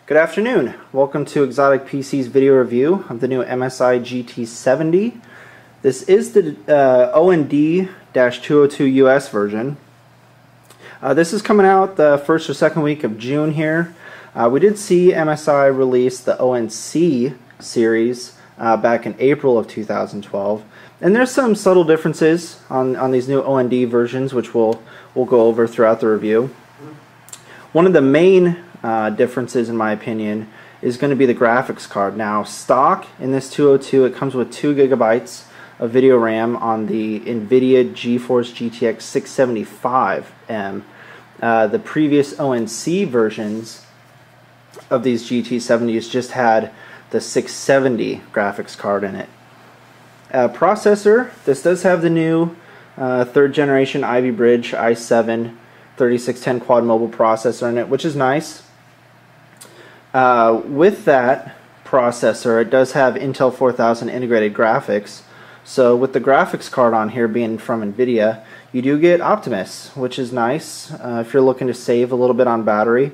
Good afternoon. Welcome to XOTIC PC's video review of the new MSI GT70. This is the OND-202 US version. This is coming out the first or second week of June here. We did see MSI release the ONC series back in April of 2012. And there's some subtle differences on these new OND versions, which we'll go over throughout the review. One of the main differences, in my opinion, is going to be the graphics card. Now, stock in this 202, it comes with 2 GB of video RAM on the nVIDIA GeForce GTX 675M. The previous ONC versions of these GT70s just had the 670 graphics card in it. Processor, this does have the new 3rd generation Ivy Bridge i7 3610 quad mobile processor in it, which is nice. With that processor, it does have Intel 4000 integrated graphics. So with the graphics card on here being from nVIDIA, you do get Optimus, which is nice if you're looking to save a little bit on battery.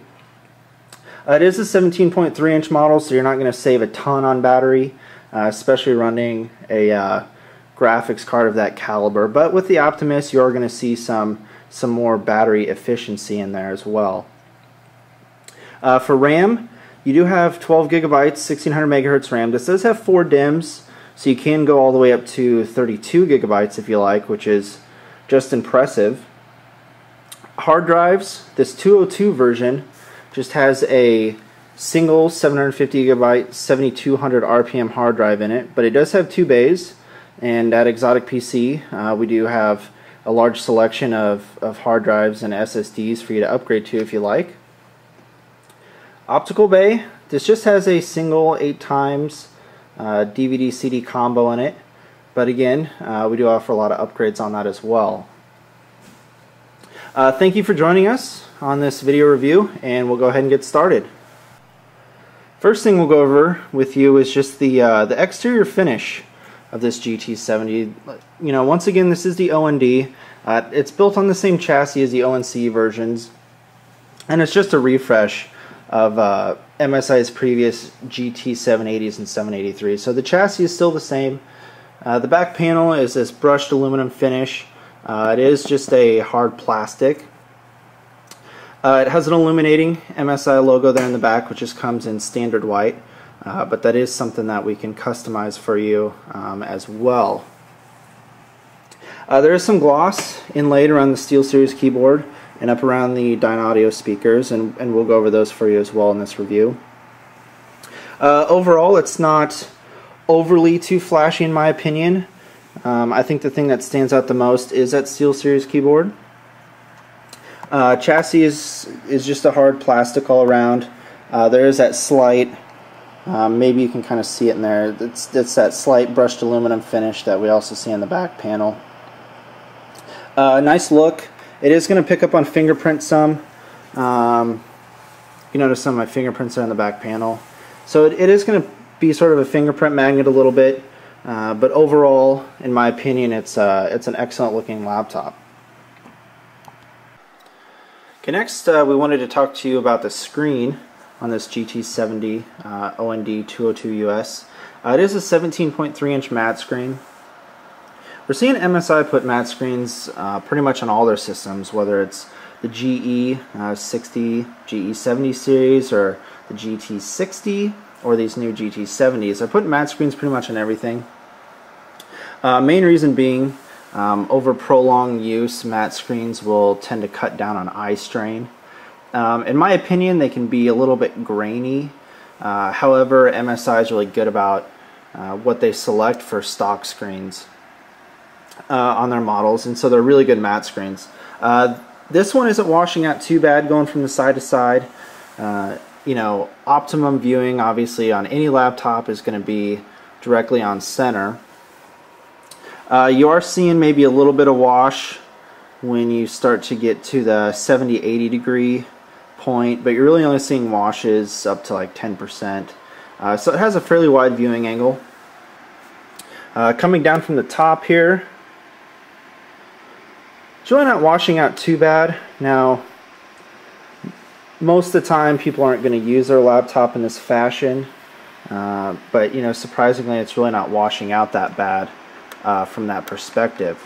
It is a 17.3 inch model, so you're not going to save a ton on battery, especially running a graphics card of that caliber. But with the Optimus, you're going to see some more battery efficiency in there as well. For RAM, you do have 12 GB, 1600 MHz RAM. This does have 4 DIMMs, so you can go all the way up to 32 GB if you like, which is just impressive. Hard drives, this 202 version just has a single 750 GB, 7200 RPM hard drive in it, but it does have 2 bays, and at XOTIC PC we do have a large selection of hard drives and SSDs for you to upgrade to if you like. Optical bay, this just has a single 8x DVD-CD combo in it, but again, we do offer a lot of upgrades on that as well. Thank you for joining us on this video review, and we'll go ahead and get started. First thing we'll go over with you is just the exterior finish of this GT70. You know, once again, this is the OND. It's built on the same chassis as the ONC versions, and it's just a refresh of MSI's previous GT780s and 783. So the chassis is still the same. The back panel is this brushed aluminum finish. It is just a hard plastic. It has an illuminating MSI logo there in the back, which just comes in standard white, but that is something that we can customize for you as well. There is some gloss inlaid around the SteelSeries keyboard and up around the Dynaudio speakers, and we'll go over those for you as well in this review. Overall, it's not overly too flashy in my opinion. I think the thing that stands out the most is that SteelSeries keyboard. Chassis is just a hard plastic all around. There is that slight, maybe you can kind of see it in there, it's that slight brushed aluminum finish that we also see on the back panel. Nice look. It is going to pick up on fingerprint some. You notice some of my fingerprints are on the back panel. So it is going to be sort of a fingerprint magnet a little bit, but overall, in my opinion, it's an excellent looking laptop. Okay, next we wanted to talk to you about the screen on this GT70 OND-202 US. It is a 17.3 inch matte screen. We're seeing MSI put matte screens pretty much on all their systems, whether it's the GE60, GE70 series, or the GT60, or these new GT70s. They're putting matte screens pretty much on everything. Main reason being, over prolonged use, matte screens will tend to cut down on eye strain. In my opinion, they can be a little bit grainy. However, MSI is really good about what they select for stock screens on their models, and so they're really good matte screens. This one isn't washing out too bad going from the side to side. You know, optimum viewing obviously on any laptop is going to be directly on center. You are seeing maybe a little bit of wash when you start to get to the 70-80 degree point, but you're really only seeing washes up to like 10%. So it has a fairly wide viewing angle. Coming down from the top here, it's really not washing out too bad. Now, Most of the time people aren't going to use their laptop in this fashion, but you know, surprisingly it's really not washing out that bad from that perspective.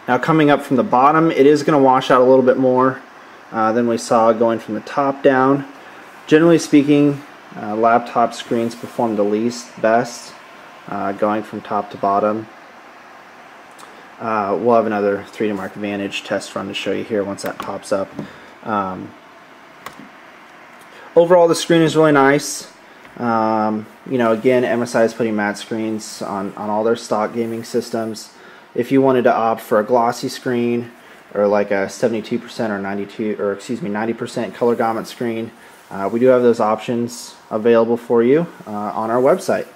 Now coming up from the bottom, it is going to wash out a little bit more than we saw going from the top down. Generally speaking, laptop screens perform the least best going from top to bottom. We'll have another 3D Mark Vantage test run to show you here once that pops up. Overall, the screen is really nice. You know, again, MSI is putting matte screens on all their stock gaming systems. If you wanted to opt for a glossy screen or like a 72% or 90% color gamut screen, we do have those options available for you on our website.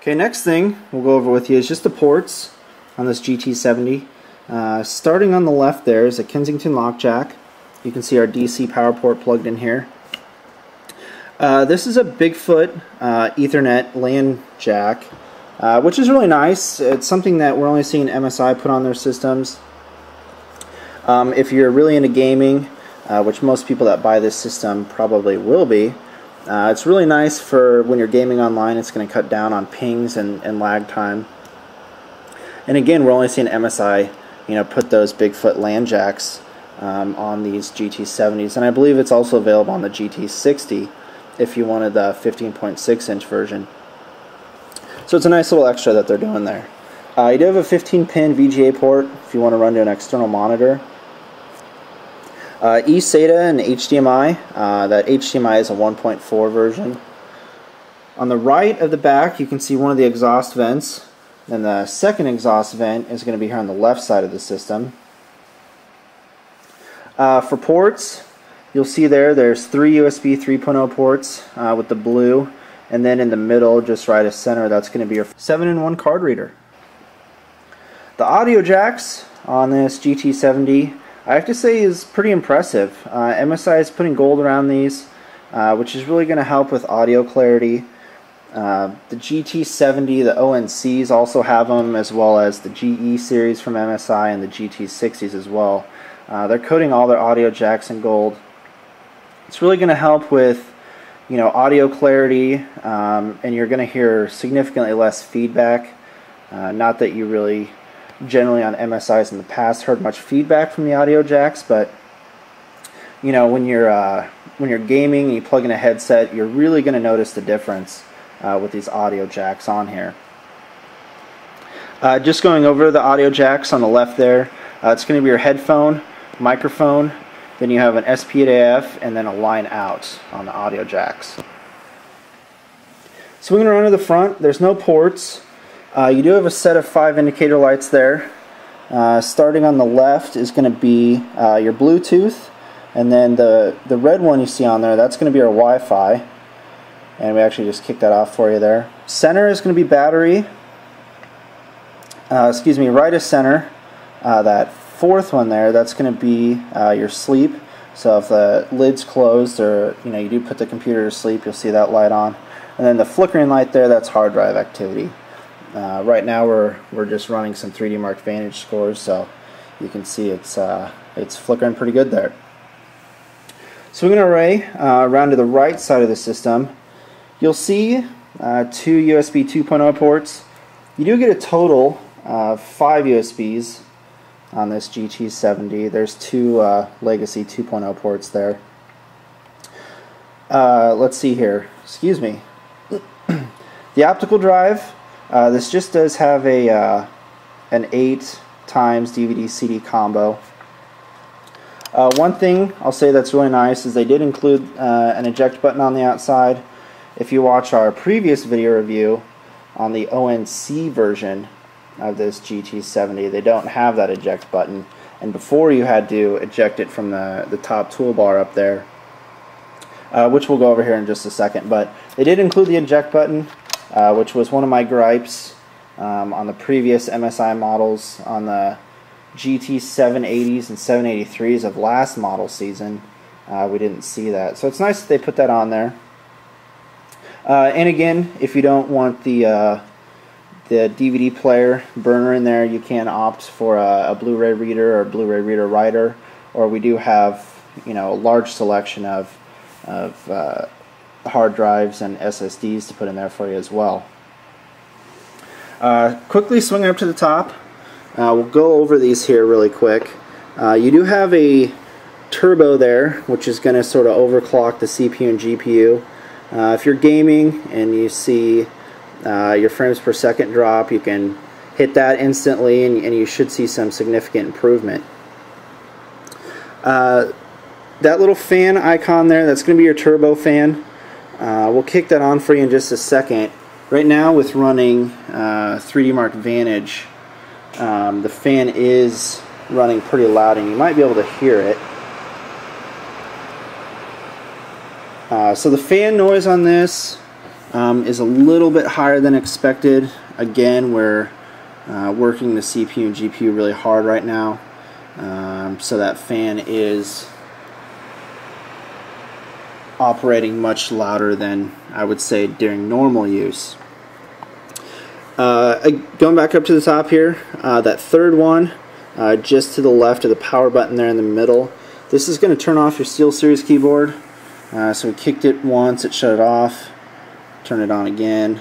Okay, next thing we'll go over with you is just the ports on this GT70. Starting on the left there is a Kensington lock jack. You can see our DC power port plugged in here. This is a Bigfoot Ethernet LAN jack, which is really nice. It's something that we're only seeing MSI put on their systems. If you're really into gaming, which most people that buy this system probably will be, it's really nice for when you're gaming online. It's going to cut down on pings and lag time. And again, we're only seeing MSI, you know, put those Bigfoot LAN jacks on these GT70s, and I believe it's also available on the GT60 if you wanted the 15.6 inch version. So it's a nice little extra that they're doing there. You do have a 15-pin VGA port if you want to run to an external monitor. eSATA and HDMI. That HDMI is a 1.4 version. On the right of the back, you can see one of the exhaust vents. And the second exhaust vent is going to be here on the left side of the system. For ports, you'll see there's 3 USB 3.0 ports with the blue, and then in the middle, just right of center, that's going to be your 7-in-1 card reader. The audio jacks on this GT70, I have to say, is pretty impressive. MSI is putting gold around these, which is really going to help with audio clarity. The GT70, the ONCs also have them, as well as the GE series from MSI and the GT60s as well. They're coating all their audio jacks in gold. It's really going to help with, you know, audio clarity, and you're going to hear significantly less feedback. Not that you really generally on MSIs in the past heard much feedback from the audio jacks, but you know, when you're gaming and you plug in a headset, you're really going to notice the difference with these audio jacks on here. Just going over the audio jacks on the left there, it's going to be your headphone, microphone, then you have an SP8AF, and then a line out on the audio jacks. So we're going to run to the front. There's no ports. You do have a set of 5 indicator lights there. Starting on the left is going to be your Bluetooth, and then the red one you see on there, that's going to be our Wi-Fi. And we actually just kicked that off for you there. Center is going to be battery. Right of center, that fourth one there, that's going to be your sleep. So if the lid's closed, or you know, you do put the computer to sleep, you'll see that light on. And then the flickering light there, that's hard drive activity. Right now we're just running some 3D Mark Vantage scores, so you can see it's flickering pretty good there. So we're going to array around to the right side of the system. You'll see 2 USB 2.0 ports. You do get a total of 5 USBs on this GT70. There's 2 legacy 2.0 ports there. Let's see here. Excuse me. The optical drive, this just does have a an 8 times DVD CD combo. One thing I'll say that's really nice is they did include an eject button on the outside. If you watch our previous video review on the ONC version of this GT70, they don't have that eject button, and before you had to eject it from the top toolbar up there, which we'll go over here in just a second. But they did include the eject button, which was one of my gripes on the previous MSI models. On the GT780s and 783s of last model season, we didn't see that, so it's nice that they put that on there. And again, if you don't want the DVD player burner in there, you can opt for a Blu-ray reader or Blu-ray reader writer. or we do have, you know, a large selection of hard drives and SSDs to put in there for you as well. Quickly swinging up to the top, we'll go over these here really quick. You do have a turbo there, which is going to sort of overclock the CPU and GPU. If you're gaming and you see your frames per second drop, you can hit that instantly and you should see some significant improvement. That little fan icon there, that's going to be your turbo fan. We'll kick that on for you in just a second. Right now with running 3D Mark Vantage, the fan is running pretty loud and you might be able to hear it. So the fan noise on this is a little bit higher than expected. Again, we're working the CPU and GPU really hard right now, so that fan is operating much louder than I would say during normal use. Going back up to the top here, that third one, just to the left of the power button there in the middle, this is going to turn off your SteelSeries keyboard. So we kicked it once, it shut it off, turn it on again,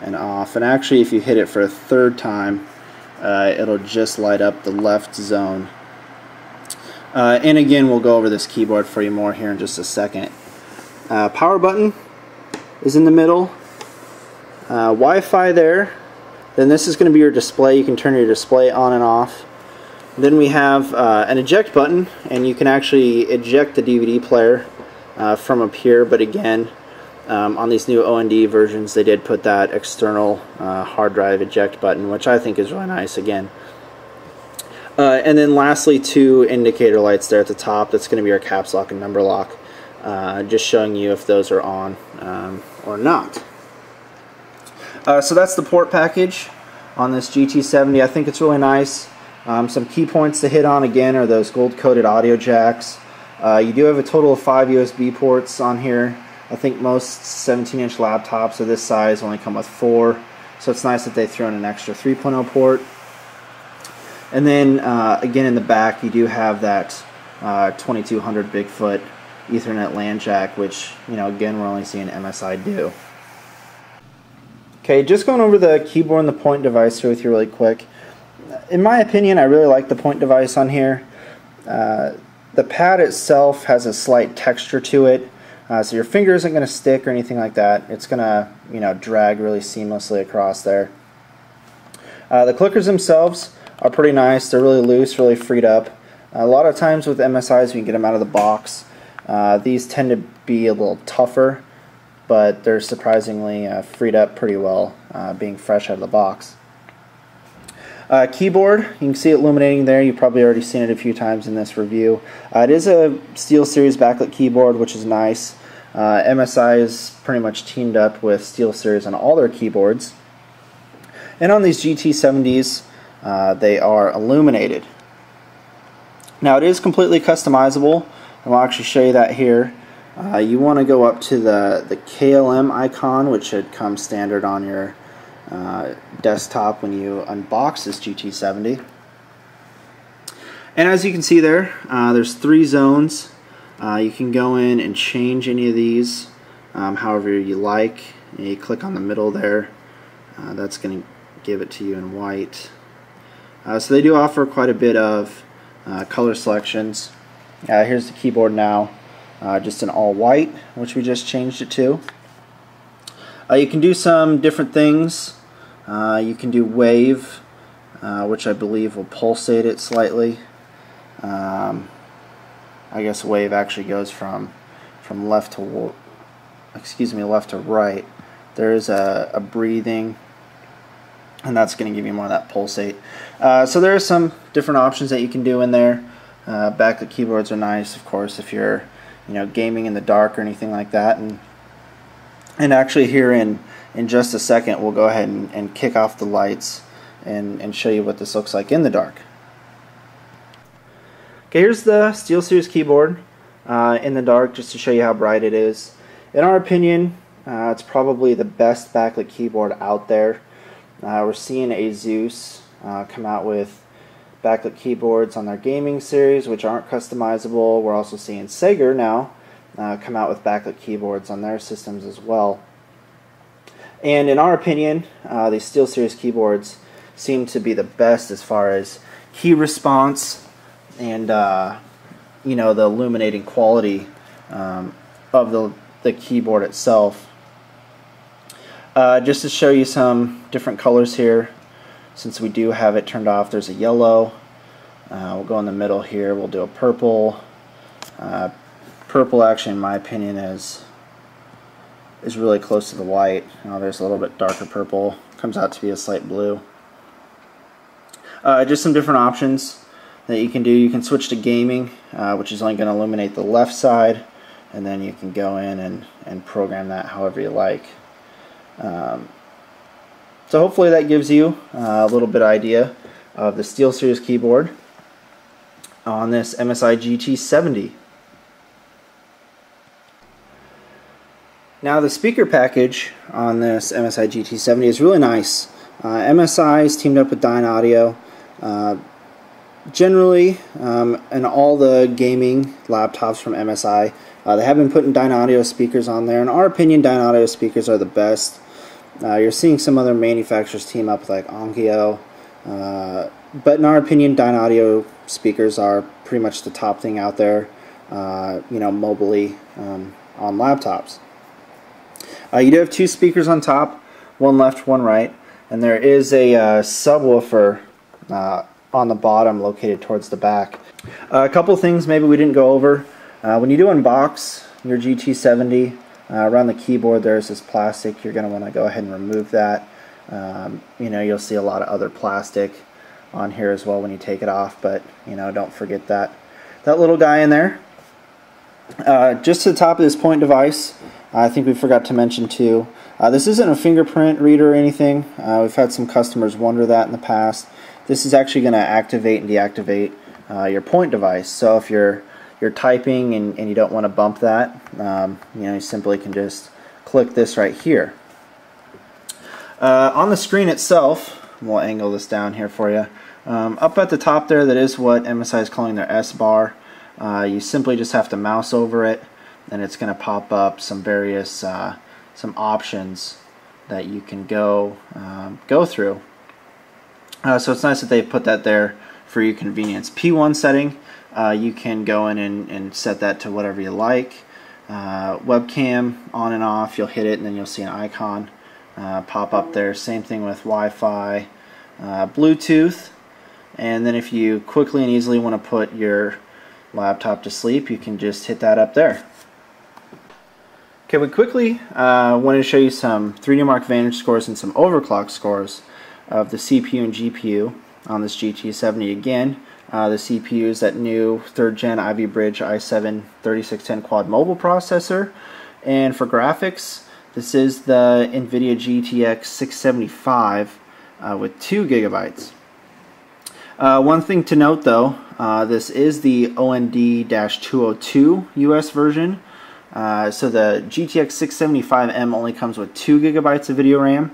and off. And actually if you hit it for a third time, it'll just light up the left zone. And again, we'll go over this keyboard for you more here in just a second. Power button is in the middle. Wi-Fi there. Then this is going to be your display. You can turn your display on and off. Then we have an eject button, and you can actually eject the DVD player from up here. But again, on these new OND versions, they did put that external hard drive eject button, which I think is really nice again. And then lastly, two indicator lights there at the top. That's going to be our caps lock and number lock, just showing you if those are on or not. So that's the port package on this GT70. I think it's really nice. Some key points to hit on again are those gold-coated audio jacks. You do have a total of 5 USB ports on here. I think most 17-inch laptops of this size only come with 4, so it's nice that they throw in an extra 3.0 port. And then again in the back you do have that 2200 Bigfoot Ethernet LAN jack, which, you know, again we're only seeing MSI do. Okay, just going over the keyboard and the point device here with you really quick. In my opinion, I really like the point device on here. The pad itself has a slight texture to it, so your finger isn't going to stick or anything like that. It's going to, you know, drag really seamlessly across there. The clickers themselves are pretty nice. They're really loose, really freed up. A lot of times with MSIs, we can get them out of the box. These tend to be a little tougher, but they're surprisingly freed up pretty well, being fresh out of the box. Keyboard, you can see it illuminating there. You've probably already seen it a few times in this review. It is a SteelSeries backlit keyboard, which is nice. MSI is pretty much teamed up with SteelSeries on all their keyboards. And on these GT70s, they are illuminated. Now it is completely customizable, and we'll actually show you that here. You want to go up to the KLM icon, which should come standard on your desktop when you unbox this GT70. And as you can see there, there's 3 zones. You can go in and change any of these however you like. You click on the middle there. That's going to give it to you in white. So they do offer quite a bit of color selections. Here's the keyboard now, just in all white, which we just changed it to. You can do some different things. You can do wave, which I believe will pulsate it slightly. I guess wave actually goes from left to left to right. There is a breathing, and that's going to give you more of that pulsate. So there are some different options that you can do in there. Backlit keyboards are nice, of course, if you're, you know, gaming in the dark or anything like that. And actually here in just a second we'll go ahead and kick off the lights and show you what this looks like in the dark. Okay, here's the SteelSeries keyboard in the dark, just to show you how bright it is. In our opinion, it's probably the best backlit keyboard out there. We're seeing ASUS come out with backlit keyboards on their gaming series, which aren't customizable. We're also seeing Sega now come out with backlit keyboards on their systems as well. And in our opinion, these SteelSeries keyboards seem to be the best as far as key response and you know, the illuminating quality of the keyboard itself. Just to show you some different colors here, since we do have it turned off, there's a yellow. We'll go in the middle here. We'll do a purple. Purple, actually, in my opinion, is really close to the white. There's a little bit darker purple. Comes out to be a slight blue. Just some different options that you can do. You can switch to gaming, which is only going to illuminate the left side, and then you can go in and program that however you like. So hopefully that gives you a little bit idea of the SteelSeries keyboard on this MSI GT70. Now the speaker package on this MSI GT70 is really nice. MSI is teamed up with Dyne Audio. Generally, in all the gaming laptops from MSI, they have been putting Dyne Audio speakers on there. In our opinion, Dyne Audio speakers are the best. You're seeing some other manufacturers team up with like Onkyo, but in our opinion, Dyne Audio speakers are pretty much the top thing out there, you know, mobilely on laptops. You do have two speakers on top, one left, one right, and there is a subwoofer on the bottom located towards the back. A couple things maybe we didn't go over. When you do unbox your GT70, around the keyboard there's this plastic. You're going to want to go ahead and remove that. You know, you'll see a lot of other plastic on here as well when you take it off, but you know, don't forget that little guy in there. Just to the top of this point device, I think we forgot to mention too, this isn't a fingerprint reader or anything. We've had some customers wonder that in the past. This is actually going to activate and deactivate your point device. So if you're typing and you don't want to bump that, you know, you simply can just click this right here. On the screen itself, we'll angle this down here for you. Up at the top there, that is what MSI is calling their S bar. You simply just have to mouse over it, and it's going to pop up some various some options that you can go through. So it's nice that they put that there for your convenience. P1 setting, you can go in and set that to whatever you like. Webcam on and off, you'll hit it and then you'll see an icon pop up there. Same thing with Wi-Fi, Bluetooth, and then if you quickly and easily want to put your laptop to sleep, you can just hit that up there. Okay, we quickly wanted to show you some 3D Mark Vantage scores and some overclock scores of the CPU and GPU on this GT70. Again, the CPU is that new 3rd gen Ivy Bridge i7 3610 quad mobile processor, and for graphics, this is the nVIDIA GTX 675 with 2 gigabytes. One thing to note though, this is the OND-202 US version. So the GTX 675M only comes with 2 gigabytes of video RAM.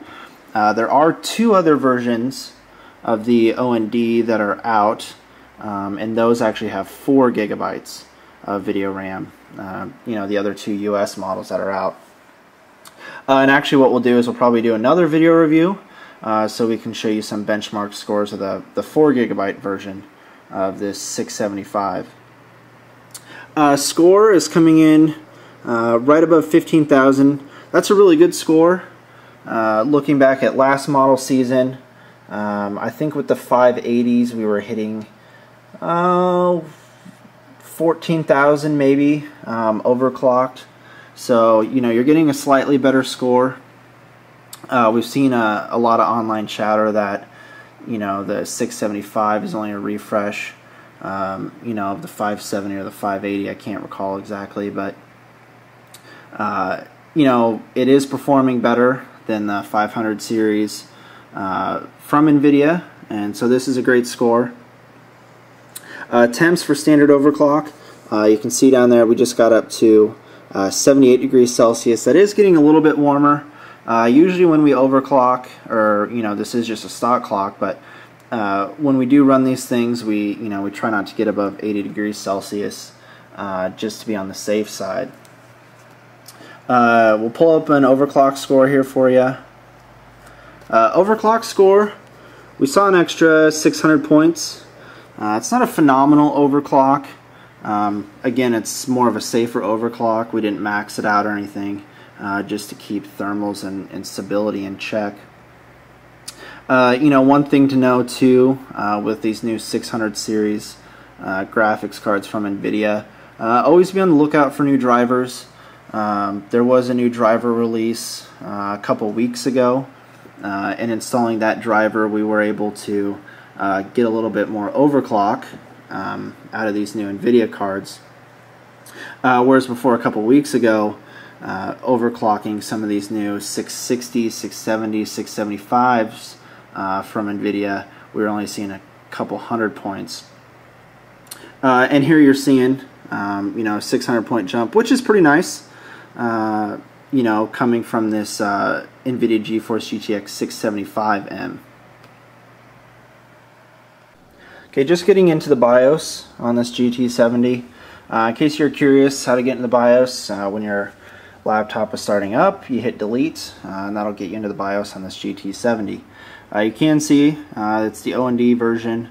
There are 2 other versions of the OND that are out, and those actually have 4 gigabytes of video RAM. You know, the other 2 US models that are out. And actually what we'll do is we'll probably do another video review so we can show you some benchmark scores of the 4 gigabyte version of this 675. Score is coming in right above 15,000. That's a really good score. Looking back at last model season, I think with the 580s we were hitting 14,000 maybe overclocked. So you know, you're getting a slightly better score. We've seen a lot of online chatter that, you know, the 675 is only a refresh, you know, of the 570 or the 580. I can't recall exactly, but you know, it is performing better than the 500 series from nVIDIA, and so this is a great score. Temps for standard overclock, you can see down there we just got up to 78 degrees Celsius. That is getting a little bit warmer. Usually when we overclock, or you know, this is just a stock clock, but when we do run these things, we try not to get above 80 degrees Celsius, just to be on the safe side. We'll pull up an overclock score here for you. Overclock score, we saw an extra 600 points. It's not a phenomenal overclock. Again, it's more of a safer overclock. We didn't max it out or anything, just to keep thermals and stability in check. One thing to know too, with these new 600 series graphics cards from nVIDIA, always be on the lookout for new drivers. There was a new driver release a couple weeks ago, and installing that driver we were able to get a little bit more overclock out of these new nVIDIA cards, whereas before a couple weeks ago, overclocking some of these new 660s, 670s, 675s from nVIDIA, we were only seeing a couple hundred points. And here you're seeing a 600 point jump, which is pretty nice, coming from this nVIDIA GeForce GTX 675M. Okay, just getting into the BIOS on this GT70. In case you're curious how to get into the BIOS, when your laptop is starting up, you hit delete, and that'll get you into the BIOS on this GT70. You can see it's the OND version.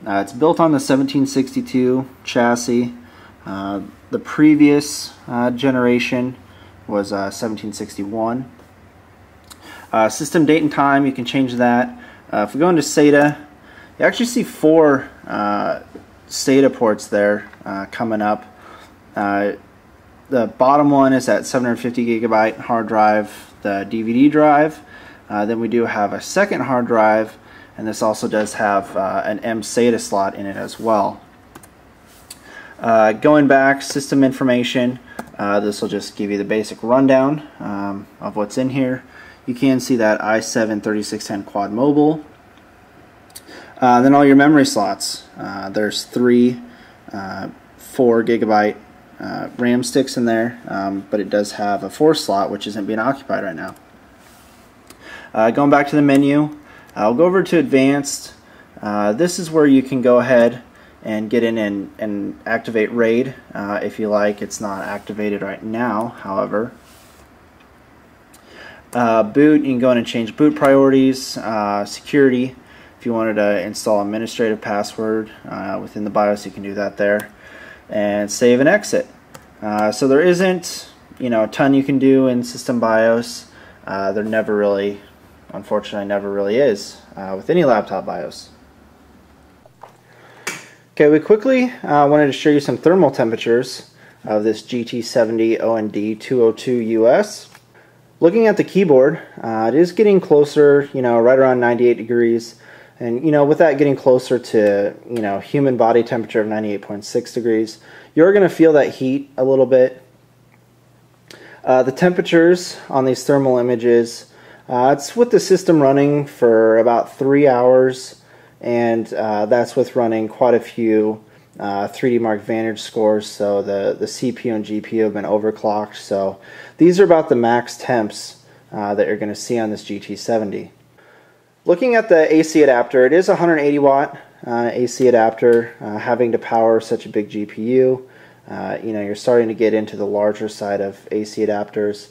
It's built on the 1762 chassis. The previous generation was 1761. System date and time, you can change that. If we go into SATA, you actually see 4 SATA ports there coming up. The bottom one is that 750 gigabyte hard drive, the DVD drive. Then we do have a second hard drive, and this also does have an M-SATA slot in it as well. Going back, system information, this will just give you the basic rundown of what's in here. You can see that i7-3610 quad mobile. Then all your memory slots. There's 3 4 gigabyte RAM sticks in there, but it does have a 4th slot, which isn't being occupied right now. Going back to the menu, I'll go over to advanced. This is where you can go ahead and get in and activate RAID if you like. It's not activated right now, however. Boot, you can go in and change boot priorities. Security, if you wanted to install administrative password within the BIOS, you can do that there. And save and exit. So there isn't a ton you can do in system BIOS. There never really, unfortunately, never really is with any laptop BIOS. Okay, we quickly wanted to show you some thermal temperatures of this GT70 OND 202 US. Looking at the keyboard, it is getting closer, right around 98 degrees. And with that getting closer to human body temperature of 98.6 degrees, you're going to feel that heat a little bit. The temperatures on these thermal images, it's with the system running for about 3 hours, and that's with running quite a few 3D Mark Vantage scores. So the CPU and GPU have been overclocked. So these are about the max temps that you're going to see on this GT70. Looking at the AC adapter, it is a 180 watt AC adapter. Having to power such a big GPU, you're starting to get into the larger side of AC adapters.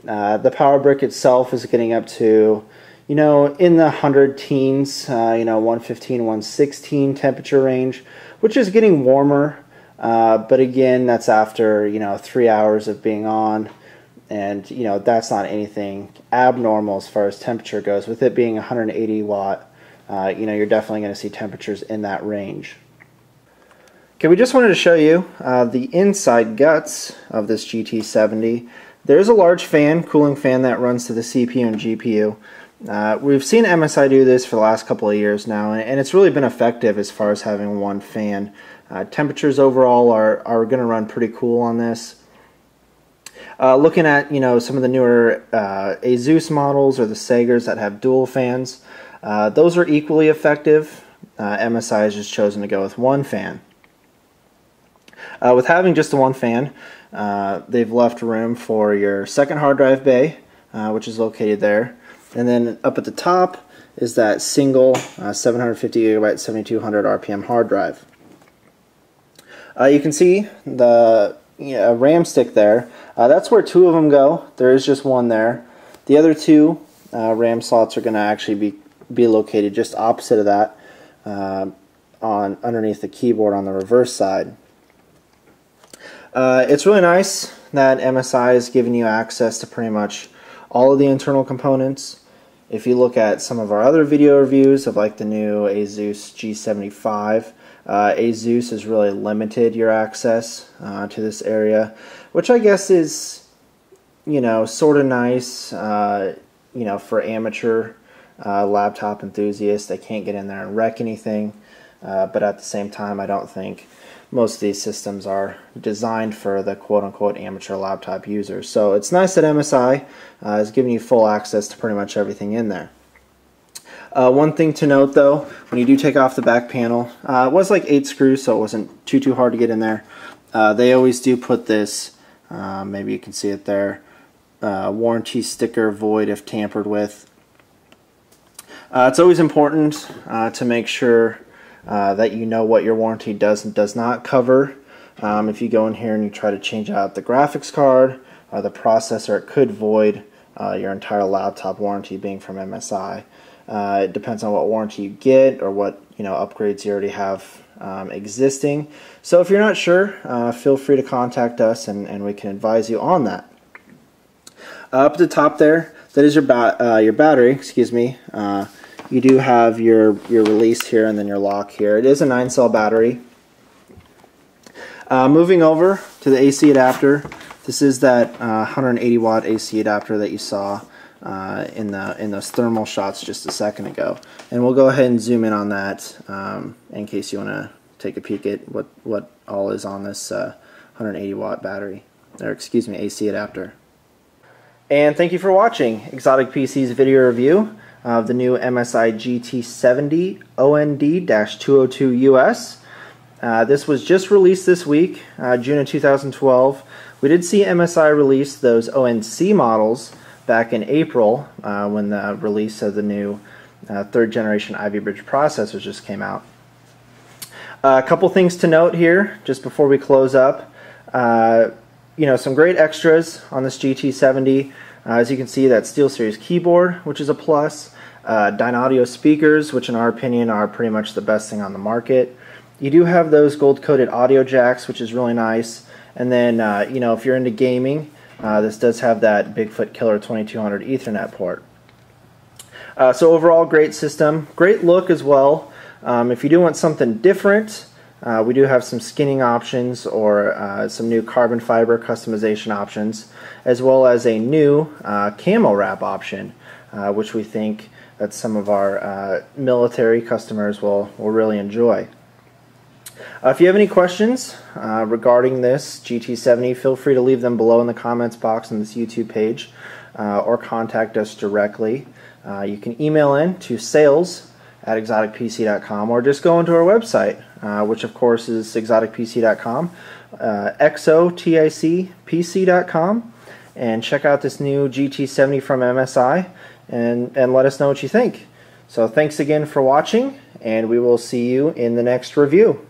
The power brick itself is getting up to, in the 100 teens, 115, 116 temperature range, which is getting warmer. But again, that's after 3 hours of being on. And that's not anything abnormal as far as temperature goes. With it being 180 watt, you're definitely going to see temperatures in that range. Okay, we just wanted to show you the inside guts of this GT70. There's a large fan, cooling fan, that runs to the CPU and GPU. We've seen MSI do this for the last couple of years now, and it's really been effective as far as having one fan. Temperatures overall are going to run pretty cool on this. Looking at some of the newer Asus models or the Sagers that have dual fans, those are equally effective. MSI has just chosen to go with one fan. With having just the one fan, they've left room for your second hard drive bay, which is located there, and then up at the top is that single 750 gigabyte 7200 RPM hard drive. You can see the RAM stick there. That's where two of them go. There is just one there. The other two RAM slots are going to actually be located just opposite of that, underneath the keyboard on the reverse side. It's really nice that MSI is giving you access to pretty much all of the internal components. If you look at some of our other video reviews of like the new ASUS G75, ASUS has really limited your access to this area, which I guess is, sort of nice, for amateur laptop enthusiasts. They can't get in there and wreck anything, but at the same time, I don't think most of these systems are designed for the quote-unquote amateur laptop users. So it's nice that MSI is giving you full access to pretty much everything in there. One thing to note though, when you do take off the back panel, it was like 8 screws, so it wasn't too hard to get in there. They always do put this, maybe you can see it there, warranty sticker void if tampered with. It's always important to make sure that you know what your warranty does and does not cover. If you go in here and you try to change out the graphics card or the processor, it could void your entire laptop warranty being from MSI. It depends on what warranty you get or what upgrades you already have existing. So if you're not sure, feel free to contact us and we can advise you on that. Up at the top there, that is your battery. Excuse me. You do have your release here and then your lock here. It is a 9-cell battery. Moving over to the AC adapter, this is that 180 watt AC adapter that you saw in those thermal shots just a second ago. And we'll go ahead and zoom in on that in case you want to take a peek at what all is on this 180 watt battery, or excuse me, AC adapter. And thank you for watching XOTIC PC's video review of the new MSI GT70 OND-202US. This was just released this week, June of 2012. We did see MSI release those ONC models back in April when the release of the new 3rd generation Ivy Bridge processors just came out. A couple things to note here just before we close up. Some great extras on this GT70. As you can see, that SteelSeries Keyboard, which is a plus. Dynaudio speakers, which in our opinion are pretty much the best thing on the market. You do have those gold-coated audio jacks, which is really nice. And then, if you're into gaming, this does have that Bigfoot Killer 2200 Ethernet port. So overall, great system. Great look as well. If you do want something different, we do have some skinning options or some new carbon fiber customization options, as well as a new camo wrap option, which we think that some of our military customers will really enjoy. If you have any questions regarding this GT70, feel free to leave them below in the comments box on this YouTube page, or contact us directly. You can email in to sales@exoticpc.com, or just go into our website, which of course is exoticpc.com, XOTIC PC.com, and check out this new GT70 from MSI and let us know what you think. So thanks again for watching, and we will see you in the next review.